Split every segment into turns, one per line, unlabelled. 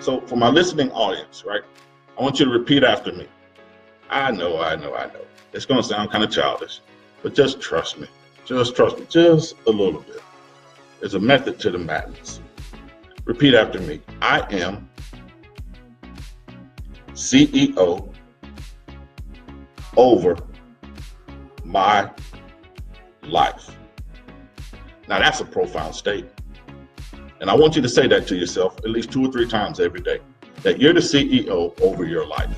So for my listening audience, right, I want you to repeat after me. I know. It's going to sound kind of childish, but just trust me. Just trust me, just a little bit. There's a method to the madness. Repeat after me. I am CEO over my life. Now that's a profound statement. And I want you to say that to yourself at least 2 or 3 times every day, that you're the CEO over your life.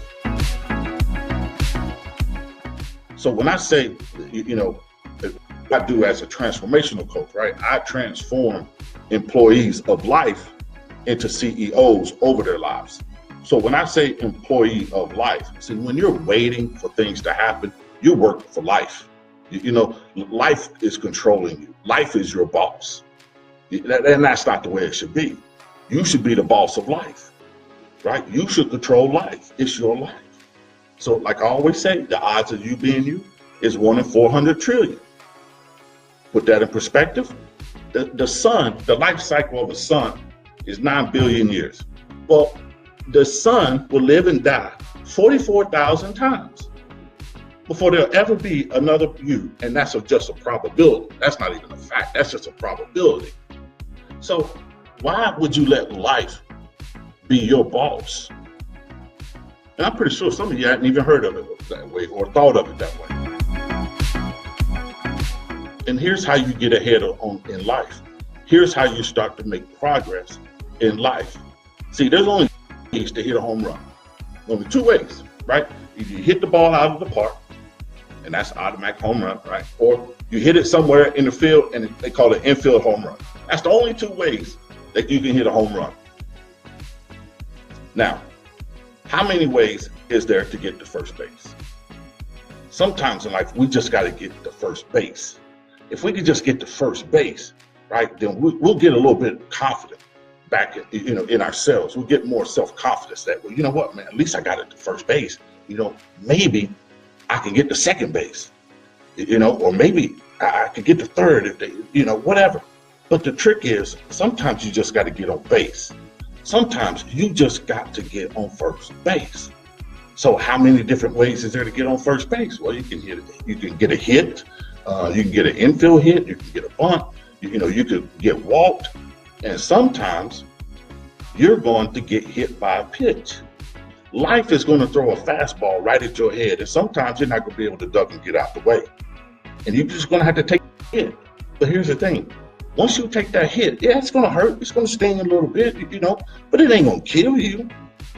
So when I say, what I do as a transformational coach, right? I transform employees of life into CEOs over their lives. So when I say employee of life, see, when you're waiting for things to happen, you work for life. Life is controlling you. Life is your boss. And that's not the way it should be. You should be the boss of life, right? You should control life. It's your life. So like I always say, the odds of you being you is 1 in 400 trillion. Put that in perspective. The sun, the life cycle of a sun is 9 billion years. Well, the sun will live and die 44,000 times before there'll ever be another you. And that's just a probability. That's not even a fact. That's just a probability. So why would you let life be your boss? And I'm pretty sure some of you hadn't even heard of it that way or thought of it that way. And here's how you get ahead in life. Here's how you start to make progress in life. See, there's only 2 ways to hit a home run. Only 2 ways, right? Either you hit the ball out of the park, and that's automatic home run, right? Or you hit it somewhere in the field, and they call it infield home run. That's the only 2 ways that you can hit a home run. Now, how many ways is there to get to first base? Sometimes in life, we just got to get to first base. If we could just get to first base, right, then we'll get a little bit confident back in ourselves. We'll get more self-confidence that, well, you know what, man, at least I got it to first base. Maybe I can get to second base, or maybe I could get to third if they, whatever. But the trick is, sometimes you just got to get on base. Sometimes you just got to get on first base. So how many different ways is there to get on first base? Well, you can get a hit, you can get an infield hit, you can get a bunt, you could get walked, and sometimes you're going to get hit by a pitch. Life is going to throw a fastball right at your head, and sometimes you're not going to be able to duck and get out the way. And you're just going to have to take a hit. But here's the thing. Once you take that hit, yeah, it's going to hurt. It's going to sting a little bit, but it ain't going to kill you.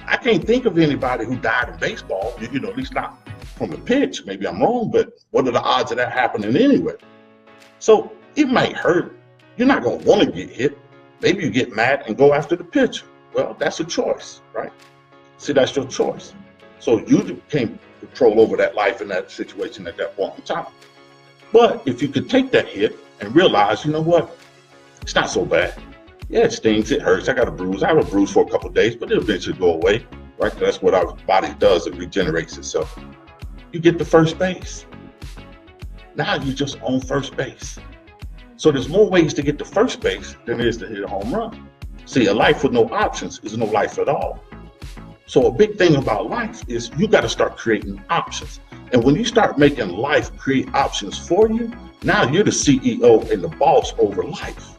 I can't think of anybody who died in baseball, at least not from a pitch. Maybe I'm wrong, but what are the odds of that happening anyway? So it might hurt. You're not going to want to get hit. Maybe you get mad and go after the pitcher. Well, that's a choice, right? See, that's your choice. So you can't control over that life in that situation at that point in time. But if you could take that hit and realize, you know what? It's not so bad. Yeah, it stings, it hurts. I got a bruise. I have a bruise for a couple of days, but it'll eventually go away, right? That's what our body does. It regenerates itself. You get to first base. Now you just on first base. So there's more ways to get to first base than there is to hit a home run. See, a life with no options is no life at all. So a big thing about life is you got to start creating options. And when you start making life create options for you, now you're the CEO and the boss over life.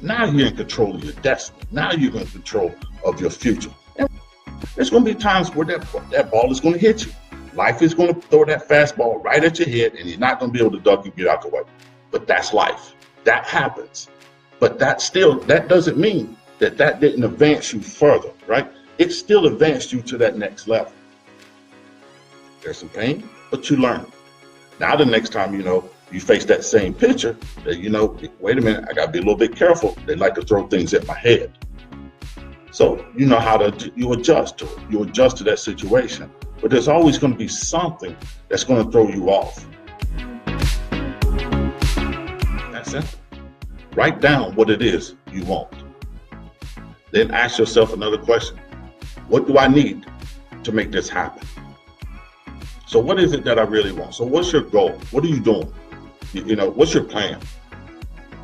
Now you're in control of your destiny. Now you're in control of your future. And there's going to be times where that ball is going to hit you. Life is going to throw that fastball right at your head, and you're not going to be able to duck and get out the way. But that's life. That happens. But that doesn't mean that didn't advance you further, right? It still advanced you to that next level. There's some pain, but you learn. Now the next time you face that same pitcher, that wait a minute, I got to be a little bit careful. They like to throw things at my head. So you know how you adjust to it. You adjust to that situation. But there's always going to be something that's going to throw you off. That's it. Write down what it is you want. Then ask yourself another question. What do I need to make this happen? So what is it that I really want? So what's your goal? What are you doing? What's your plan?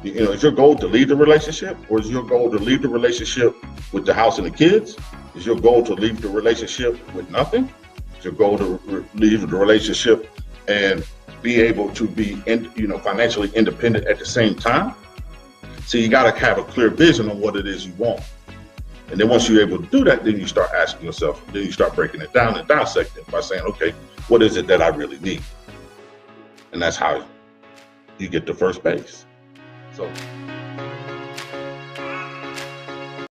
You know, is your goal to leave the relationship, or is your goal to leave the relationship with the house and the kids? Is your goal to leave the relationship with nothing? Is your goal to leave the relationship and be able to be, financially independent at the same time? So you got to have a clear vision on what it is you want. And then once you're able to do that, then you start asking yourself, then you start breaking it down and dissecting by saying, okay, what is it that I really need? And that's how you get to first base. So